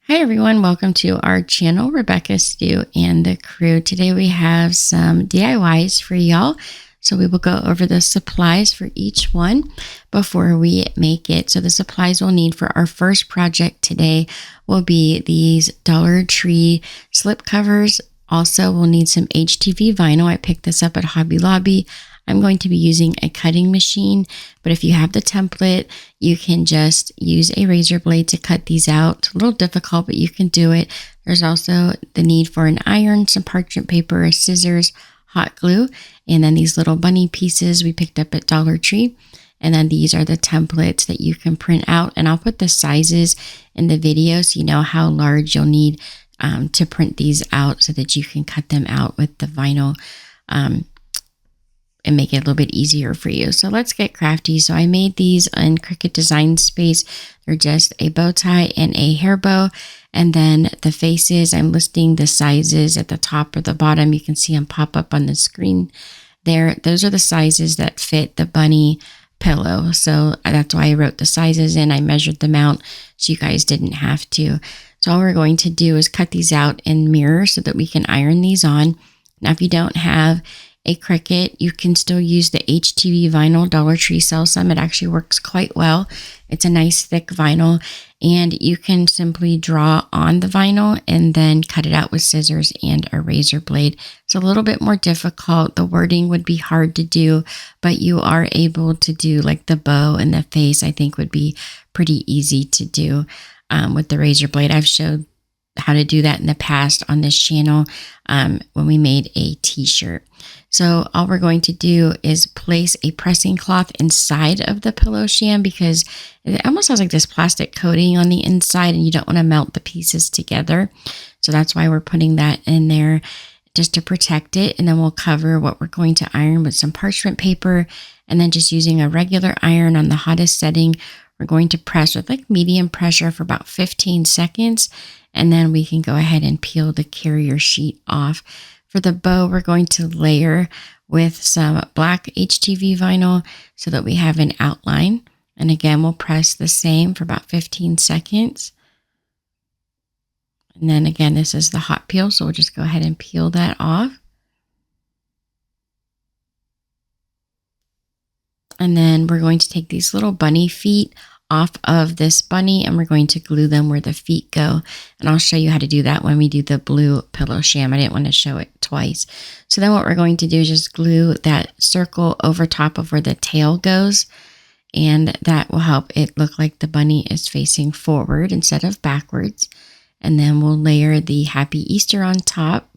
Hi everyone, welcome to our channel, Rebecca, Stu, and the crew. Today we have some DIYs for y'all. So we will go over the supplies for each one before we make it. So the supplies we'll need for our first project today will be these Dollar Tree slip covers. Also, we'll need some HTV vinyl. I picked this up at Hobby Lobby. I'm going to be using a cutting machine, but if you have the template, you can just use a razor blade to cut these out. It's a little difficult, but you can do it. There's also the need for an iron, some parchment paper, scissors, hot glue, and then these little bunny pieces we picked up at Dollar Tree. And then these are the templates that you can print out, and I'll put the sizes in the video so you know how large you'll need to print these out so that you can cut them out with the vinyl and make it a little bit easier for you. So let's get crafty. So I made these in Cricut Design Space. They're just a bow tie and a hair bow. And then the faces, I'm listing the sizes at the top or the bottom. You can see them pop up on the screen there. Those are the sizes that fit the bunny pillow. So that's why I wrote the sizes in. I measured them out so you guys didn't have to. So all we're going to do is cut these out in mirror so that we can iron these on. Now, if you don't have a Cricut, you can still use the HTV vinyl. Dollar Tree sells some. It actually works quite well. It's a nice thick vinyl, and you can simply draw on the vinyl and then cut it out with scissors and a razor blade. It's a little bit more difficult. The wording would be hard to do, but you are able to do like the bow and the face. I think would be pretty easy to do with the razor blade. I've showed how to do that in the past on this channel when we made a t-shirt. So all we're going to do is place a pressing cloth inside of the pillow sham because it almost has like this plastic coating on the inside and you don't want to melt the pieces together. So that's why we're putting that in there just to protect it. And then we'll cover what we're going to iron with some parchment paper, and then just using a regular iron on the hottest setting, we're going to press with like medium pressure for about 15 seconds. And then we can go ahead and peel the carrier sheet off. For the bow, we're going to layer with some black HTV vinyl so that we have an outline. And again, we'll press the same for about 15 seconds. And then again, this is the hot peel, so we'll just go ahead and peel that off. And then we're going to take these little bunny feet off of this bunny, and we're going to glue them where the feet go. And I'll show you how to do that when we do the blue pillow sham. I didn't want to show it twice. So then what we're going to do is just glue that circle over top of where the tail goes, and that will help it look like the bunny is facing forward instead of backwards. And then we'll layer the Happy Easter on top.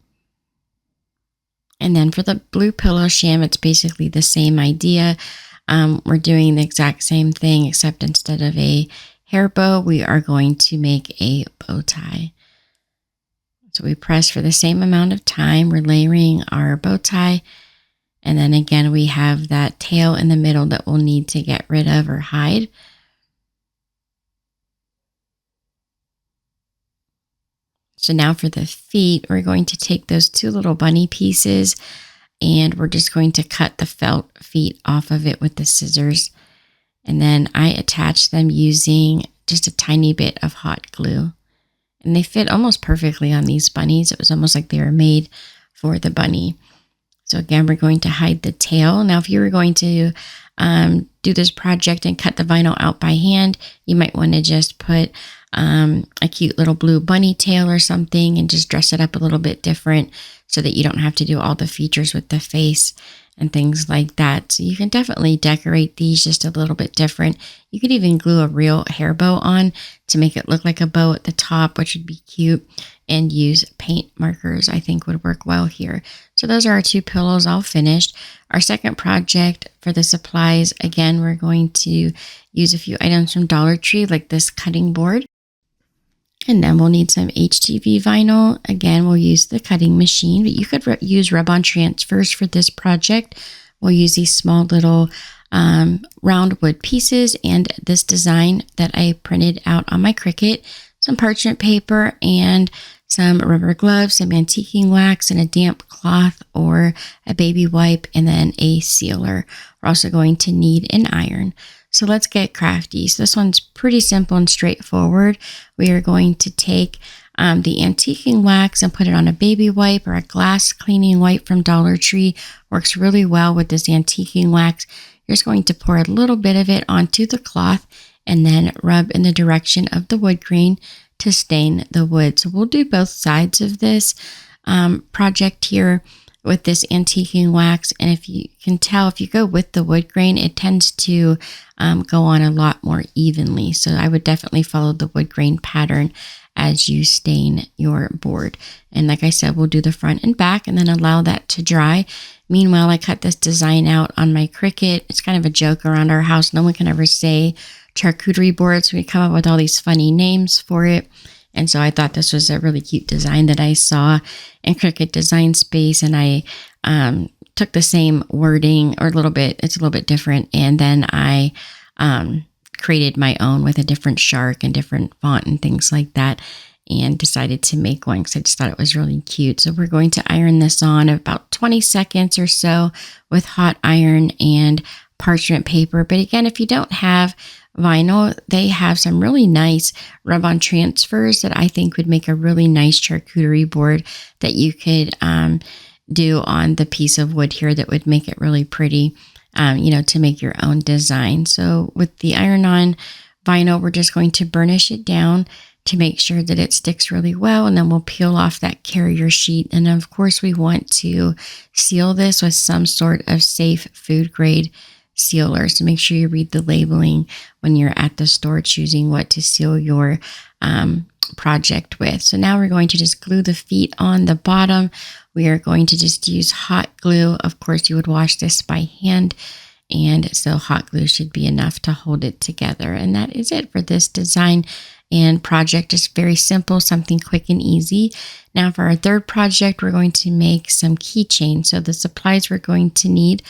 And then for the blue pillow sham, it's basically the same idea. We're doing the exact same thing, except instead of a hair bow, we are going to make a bow tie. So we press for the same amount of time. We're layering our bow tie. And then again, we have that tail in the middle that we'll need to get rid of or hide. So now for the feet, we're going to take those two little bunny pieces and we're just going to cut the felt feet off of it with the scissors. And then I attach them using just a tiny bit of hot glue. And they fit almost perfectly on these bunnies. It was almost like they were made for the bunny. So again, we're going to hide the tail. Now, if you were going to do this project and cut the vinyl out by hand, you might want to just put a cute little blue bunny tail or something and just dress it up a little bit different so that you don't have to do all the features with the face and things like that. So you can definitely decorate these just a little bit different. You could even glue a real hair bow on to make it look like a bow at the top, which would be cute, and use paint markers, I think would work well here. So those are our two pillows all finished. Our second project for the supplies, again, we're going to use a few items from Dollar Tree, like this cutting board. And then we'll need some HTV vinyl. Again, we'll use the cutting machine, but you could use rub-on transfers for this project. We'll use these small little round wood pieces and this design that I printed out on my Cricut, some parchment paper and some rubber gloves, some antiquing wax, and a damp cloth or a baby wipe, and then a sealer. We're also going to need an iron. So let's get crafty. So this one's pretty simple and straightforward. We are going to take the antiquing wax and put it on a baby wipe or a glass cleaning wipe from Dollar Tree. Works really well with this antiquing wax. You're just going to pour a little bit of it onto the cloth and then rub in the direction of the wood grain to stain the wood. So we'll do both sides of this project here with this antiquing wax. And if you can tell, if you go with the wood grain, it tends to go on a lot more evenly. So I would definitely follow the wood grain pattern as you stain your board. And like I said, we'll do the front and back and then allow that to dry. Meanwhile, I cut this design out on my Cricut. It's kind of a joke around our house. No one can ever say charcuterie board, so we come up with all these funny names for it. And so I thought this was a really cute design that I saw in Cricut Design Space, and I took the same wording, or it's a little bit different, and then I created my own with a different shark and different font and things like that, and decided to make one because I just thought it was really cute. So we're going to iron this on about 20 seconds or so with hot iron and parchment paper. But again, if you don't have vinyl, they have some really nice rub-on transfers that I think would make a really nice charcuterie board that you could do on the piece of wood here that would make it really pretty, to make your own design. So with the iron-on vinyl, we're just going to burnish it down to make sure that it sticks really well, and then we'll peel off that carrier sheet. And of course, we want to seal this with some sort of safe food grade sealer. So make sure you read the labeling when you're at the store choosing what to seal your project with. So now we're going to just glue the feet on the bottom. We are going to just use hot glue. Of course, you would wash this by hand, and so hot glue should be enough to hold it together. And that is it for this design and project. Just very simple, something quick and easy. Now for our third project, we're going to make some keychains. So the supplies we're going to need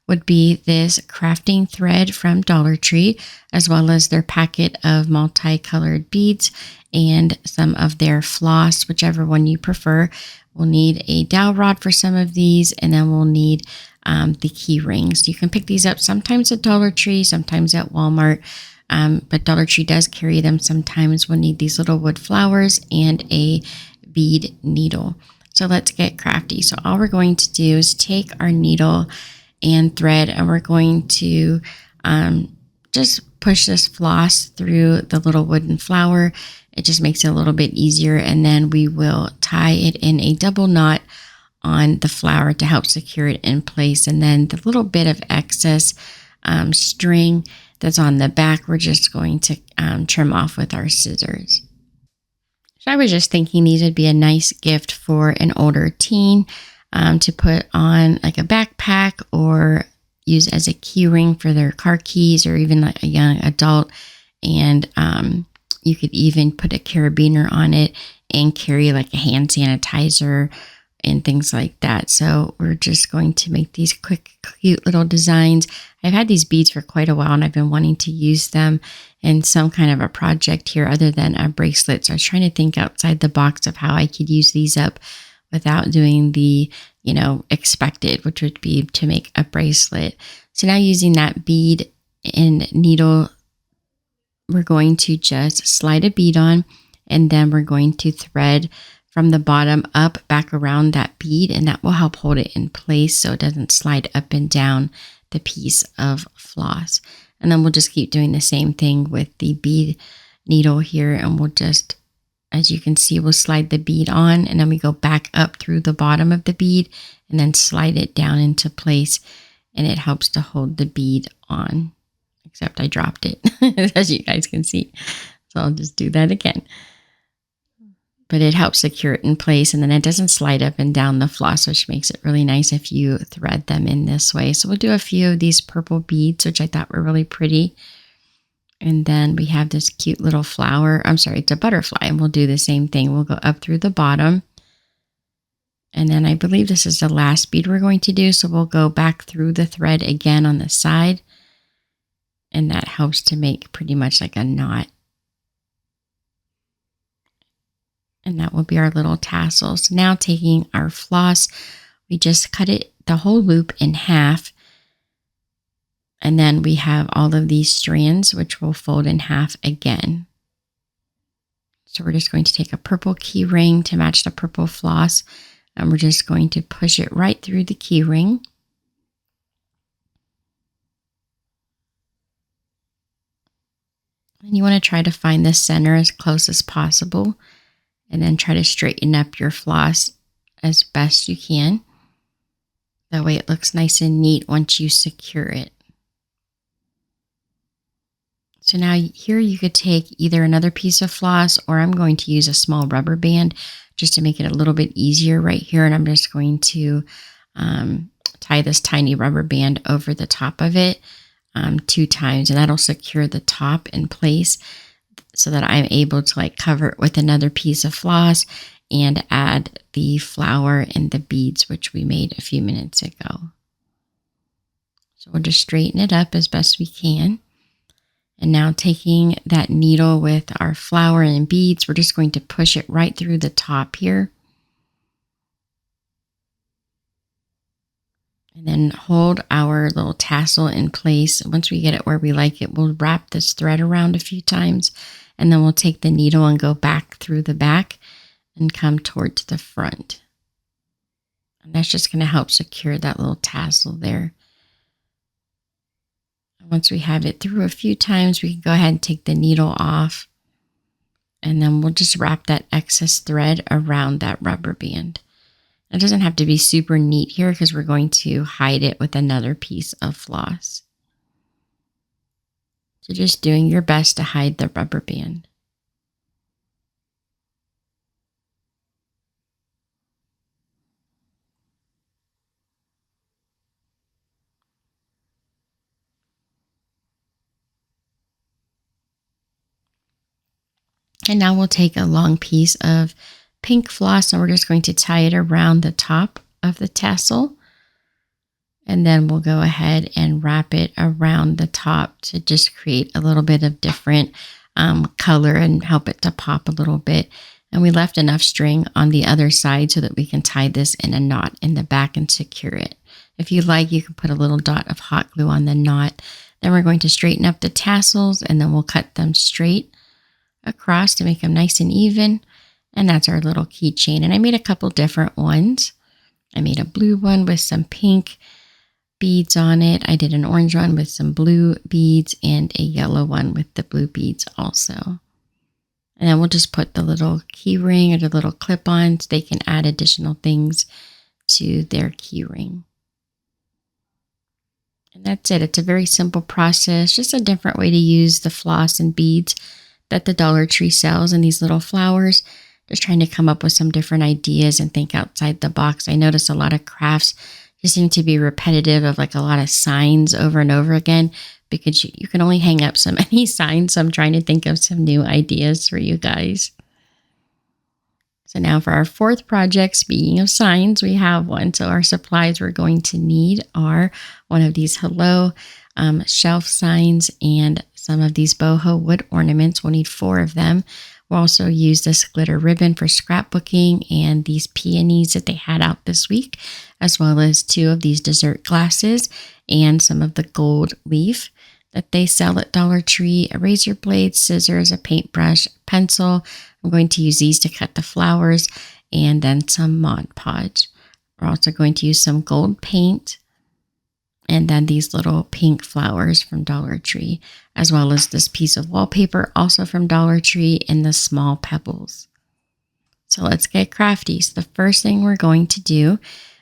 would be this crafting thread from Dollar Tree, as well as their packet of multicolored beads and some of their floss, whichever one you prefer. We'll need a dowel rod for some of these, and then we'll need the key rings. You can pick these up sometimes at Dollar Tree, sometimes at Walmart, but Dollar Tree does carry them sometimes. We'll need these little wood flowers and a bead needle. So let's get crafty. So all we're going to do is take our needle and thread, and we're going to just push this floss through the little wooden flower. It just makes it a little bit easier, and then we will tie it in a double knot on the flower to help secure it in place. And then the little bit of excess string that's on the back, we're just going to trim off with our scissors. So I was just thinking these would be a nice gift for an older teen to put on like a backpack or use as a key ring for their car keys, or even like a young adult. And you could even put a carabiner on it and carry like a hand sanitizer and things like that. So we're just going to make these quick, cute little designs. I've had these beads for quite a while, and I've been wanting to use them in some kind of a project here other than a bracelet. So I was trying to think outside the box of how I could use these up without doing the, expected, which would be to make a bracelet. So now using that bead and needle, we're going to just slide a bead on, and then we're going to thread from the bottom up back around that bead, and that will help hold it in place so it doesn't slide up and down the piece of floss. And then we'll just keep doing the same thing with the bead needle here, and we'll just, as you can see, we'll slide the bead on, and then we go back up through the bottom of the bead and then slide it down into place, and it helps to hold the bead on, except I dropped it, as you guys can see. So I'll just do that again. But it helps secure it in place, and then it doesn't slide up and down the floss, which makes it really nice if you thread them in this way. So we'll do a few of these purple beads, which I thought were really pretty. And then we have this cute little flower. I'm sorry, it's a butterfly, and we'll do the same thing. We'll go up through the bottom. And then I believe this is the last bead we're going to do. So we'll go back through the thread again on the side. And that helps to make pretty much like a knot. And that will be our little tassels. Now taking our floss, we just cut it, the whole loop, in half. And then we have all of these strands, which we'll fold in half again. So we're just going to take a purple key ring to match the purple floss, and we're just going to push it right through the key ring. And you want to try to find the center as close as possible, and then try to straighten up your floss as best you can. That way it looks nice and neat once you secure it. So now here you could take either another piece of floss, or I'm going to use a small rubber band just to make it a little bit easier right here. And I'm just going to tie this tiny rubber band over the top of it 2 times, and that'll secure the top in place so that I'm able to cover it with another piece of floss and add the flower and the beads, which we made a few minutes ago. So we'll just straighten it up as best we can. And now taking that needle with our flower and beads, we're just going to push it right through the top here. And then hold our little tassel in place. Once we get it where we like it, we'll wrap this thread around a few times, and then we'll take the needle and go back through the back and come towards the front. And that's just going to help secure that little tassel there. Once we have it through a few times, we can go ahead and take the needle off, and then we'll just wrap that excess thread around that rubber band. It doesn't have to be super neat here because we're going to hide it with another piece of floss. So just doing your best to hide the rubber band. And now we'll take a long piece of pink floss, and we're just going to tie it around the top of the tassel. And then we'll go ahead and wrap it around the top to just create a little bit of different color and help it to pop a little bit. And we left enough string on the other side so that we can tie this in a knot in the back and secure it. If you like, you can put a little dot of hot glue on the knot. Then we're going to straighten up the tassels, and then we'll cut them straight across to make them nice and even. And that's our little keychain. And I made a couple different ones. I made a blue one with some pink beads on it. I did an orange one with some blue beads, and a yellow one with the blue beads also. And then we'll just put the little key ring or the little clip on so they can add additional things to their key ring. And that's it. It's a very simple process, just a different way to use the floss and beads that the Dollar Tree sells and these little flowers. Just trying to come up with some different ideas and think outside the box. I notice a lot of crafts just seem to be repetitive of a lot of signs over and over again, because you can only hang up so many signs. So I'm trying to think of some new ideas for you guys. So now for our 4th project, speaking of signs, we have one. So our supplies we're going to need are one of these hello shelf signs and some of these boho wood ornaments. We'll need 4 of them. We'll also use this glitter ribbon for scrapbooking and these peonies that they had out this week, as well as 2 of these dessert glasses and some of the gold leaf that they sell at Dollar Tree, a razor blade, scissors, a paintbrush, pencil. I'm going to use these to cut the flowers, and then some Mod Podge. We're also going to use some gold paint, and then these little pink flowers from Dollar Tree, as well as this piece of wallpaper also from Dollar Tree and the small pebbles. So let's get crafty. So the first thing we're going to do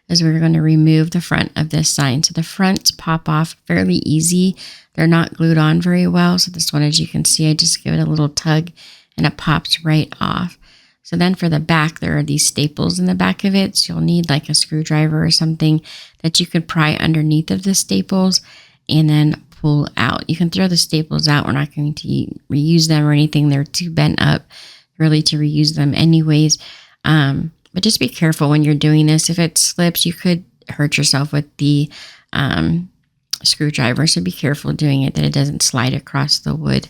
is we're going to remove the front of this sign. So the fronts pop off fairly easy. They're not glued on very well. So this one, as you can see, I just give it a little tug and it pops right off. So then for the back, there are these staples in the back of it. So you'll need a screwdriver or something that you could pry underneath of the staples and then pull out. You can throw the staples out. We're not going to reuse them or anything. They're too bent up really to reuse them anyways. But just be careful when you're doing this. If it slips, you could hurt yourself with the screwdriver. So be careful doing it, that it doesn't slide across the wood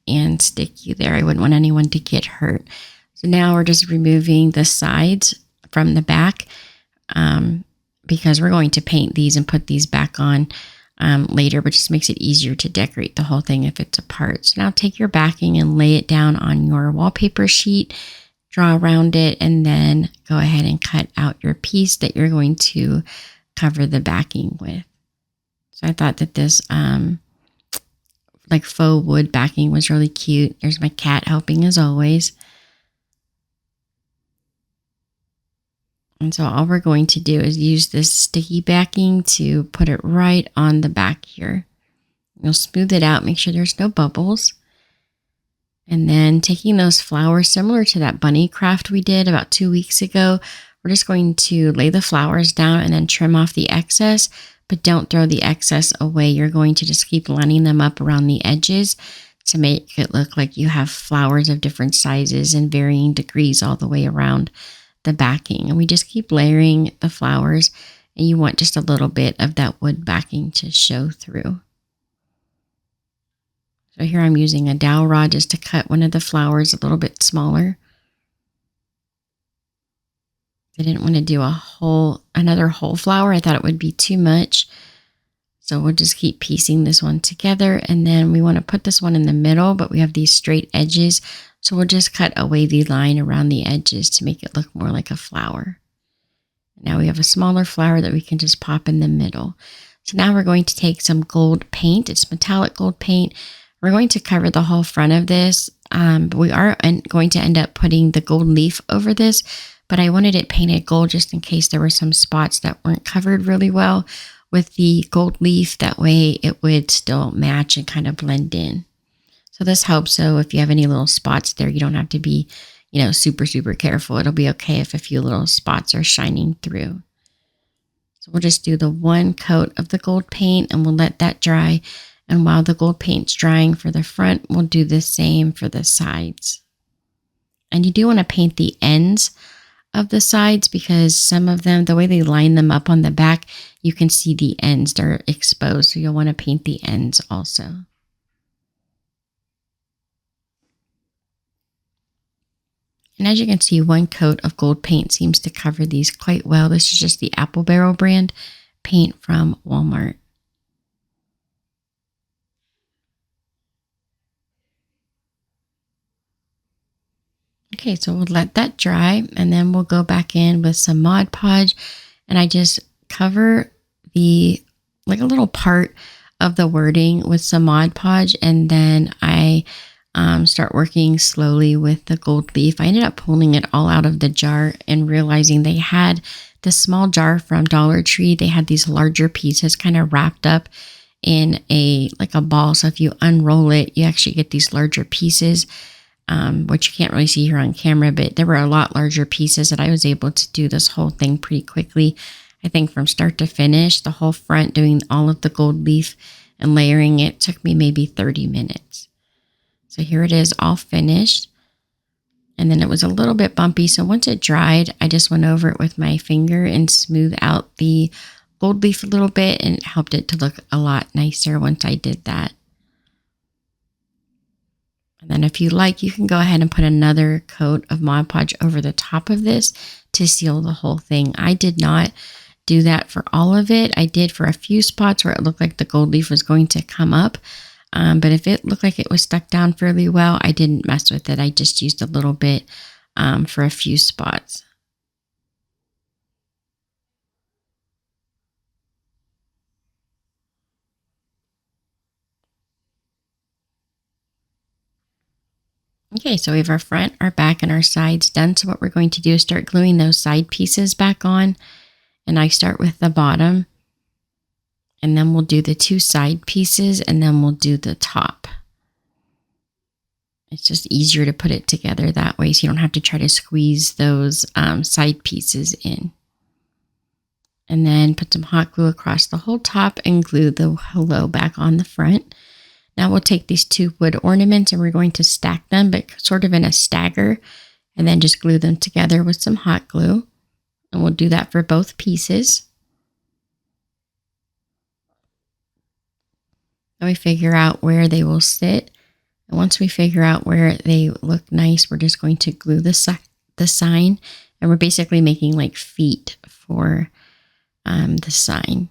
and stick you there. I wouldn't want anyone to get hurt. So now we're just removing the sides from the back because we're going to paint these and put these back on later, but just makes it easier to decorate the whole thing if it's apart. So now take your backing and lay it down on your wallpaper sheet, draw around it, and then go ahead and cut out your piece that you're going to cover the backing with. So I thought that this like faux wood backing was really cute. There's my cat helping as always. And so all we're going to do is use this sticky backing to put it right on the back here. You'll smooth it out, make sure there's no bubbles. And then taking those flowers, similar to that bunny craft we did about 2 weeks ago, we're just going to lay the flowers down and then trim off the excess, but don't throw the excess away. You're going to just keep lining them up around the edges to make it look like you have flowers of different sizes and varying degrees all the way around the backing. And we just keep layering the flowers, and you want just a little bit of that wood backing to show through. So here I'm using a dowel rod just to cut one of the flowers a little bit smaller. I didn't want to do another whole flower. I thought it would be too much. So we'll just keep piecing this one together, and then we want to put this one in the middle, but we have these straight edges. So we'll just cut a wavy line around the edges to make it look more like a flower. Now we have a smaller flower that we can just pop in the middle. So now we're going to take some gold paint. It's metallic gold paint. We're going to cover the whole front of this, but we are going to end up putting the gold leaf over this, but I wanted it painted gold just in case there were some spots that weren't covered really well with the gold leaf. That way it would still match and kind of blend in. So this helps. So if you have any little spots there, you don't have to be, super, super careful. It'll be okay if a few little spots are shining through. So we'll just do the one coat of the gold paint and we'll let that dry. And while the gold paint's drying for the front, we'll do the same for the sides. And you do want to paint the ends of the sides because some of them, the way they line them up on the back, you can see the ends that are exposed. So you'll want to paint the ends also. And as you can see, one coat of gold paint seems to cover these quite well. This is just the Apple Barrel brand paint from Walmart. Okay, so we'll let that dry and then we'll go back in with some Mod Podge, and I just cover a little part of the wording with some Mod Podge, and then I start working slowly with the gold leaf. I ended up pulling it all out of the jar and realizing they had the small jar from Dollar Tree. They had these larger pieces kind of wrapped up in a ball. So if you unroll it, you actually get these larger pieces, which you can't really see here on camera, but there were a lot larger pieces that I was able to do this whole thing pretty quickly. I think from start to finish, the whole front, doing all of the gold leaf and layering it took me maybe 30 minutes. So here it is all finished. And then it was a little bit bumpy. So once it dried, I just went over it with my finger and smoothed out the gold leaf a little bit, and it helped it to look a lot nicer once I did that. And then if you like, you can go ahead and put another coat of Mod Podge over the top of this to seal the whole thing. I did not do that for all of it. I did for a few spots where it looked like the gold leaf was going to come up. But if it looked like it was stuck down fairly well, I didn't mess with it. I just used a little bit for a few spots. Okay, so we have our front, our back, and our sides done. So what we're going to do is start gluing those side pieces back on. And I start with the bottom. And then we'll do the two side pieces, and then we'll do the top. It's just easier to put it together that way, so you don't have to try to squeeze those side pieces in. And then put some hot glue across the whole top and glue the hello back on the front. Now we'll take these two wood ornaments and we're going to stack them, but sort of in a stagger, and then just glue them together with some hot glue. And we'll do that for both pieces. And we figure out where they will sit. And once we figure out where they look nice, we're just going to glue the sign. And we're basically making like feet for the sign.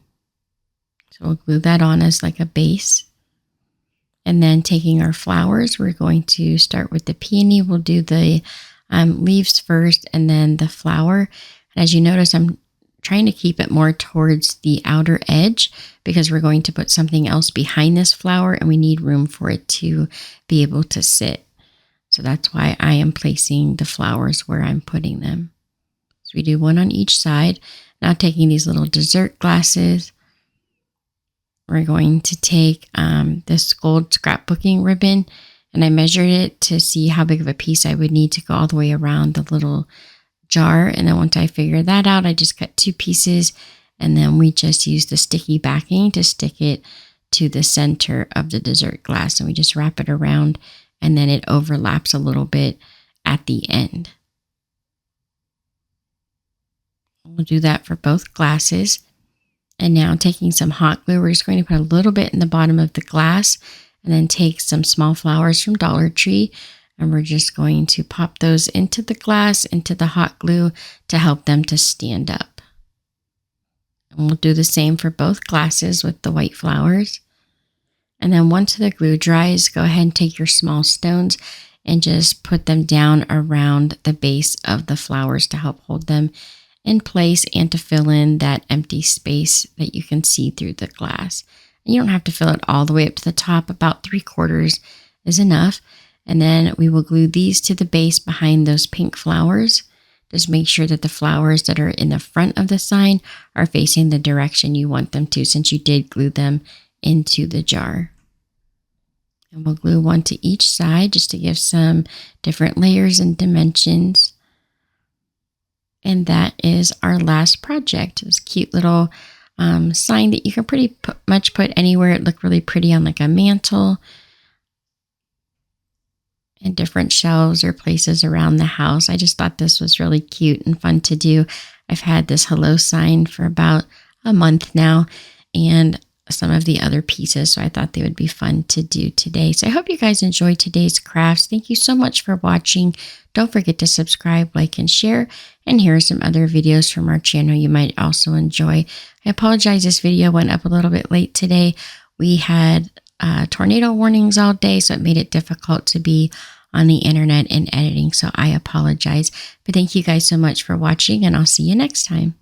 So we'll glue that on as like a base. And then taking our flowers, we're going to start with the peony. We'll do the leaves first and then the flower. And as you notice, I'm trying to keep it more towards the outer edge because we're going to put something else behind this flower and we need room for it to be able to sit. So that's why I am placing the flowers where I'm putting them. So we do one on each side. Now taking these little dessert glasses, we're going to take this gold scrapbooking ribbon, and I measured it to see how big of a piece I would need to go all the way around the little jar. And then once I figured that out, I just cut 2 pieces, and then we just use the sticky backing to stick it to the center of the dessert glass, and we just wrap it around, and then it overlaps a little bit at the end. We'll do that for both glasses. And now taking some hot glue, we're just going to put a little bit in the bottom of the glass and then take some small flowers from Dollar Tree. And we're just going to pop those into the glass, into the hot glue to help them to stand up. And we'll do the same for both glasses with the white flowers. And then once the glue dries, go ahead and take your small stones and just put them down around the base of the flowers to help hold them in place and to fill in that empty space that you can see through the glass. And you don't have to fill it all the way up to the top, about 3/4 is enough. And then we will glue these to the base behind those pink flowers. Just make sure that the flowers that are in the front of the sign are facing the direction you want them to, since you did glue them into the jar. And we'll glue one to each side just to give some different layers and dimensions. And that is our last project. This cute little sign that you can pretty much put anywhere. It looked really pretty on like a mantle and different shelves or places around the house. I just thought this was really cute and fun to do. I've had this hello sign for about a month now and some of the other pieces, so I thought they would be fun to do today. So I hope you guys enjoyed today's crafts. Thank you so much for watching. Don't forget to subscribe, like, and share. And here are some other videos from our channel you might also enjoy. I apologize, this video went up a little bit late today. We had tornado warnings all day, so it made it difficult to be on the internet and editing, so I apologize. But thank you guys so much for watching, and I'll see you next time.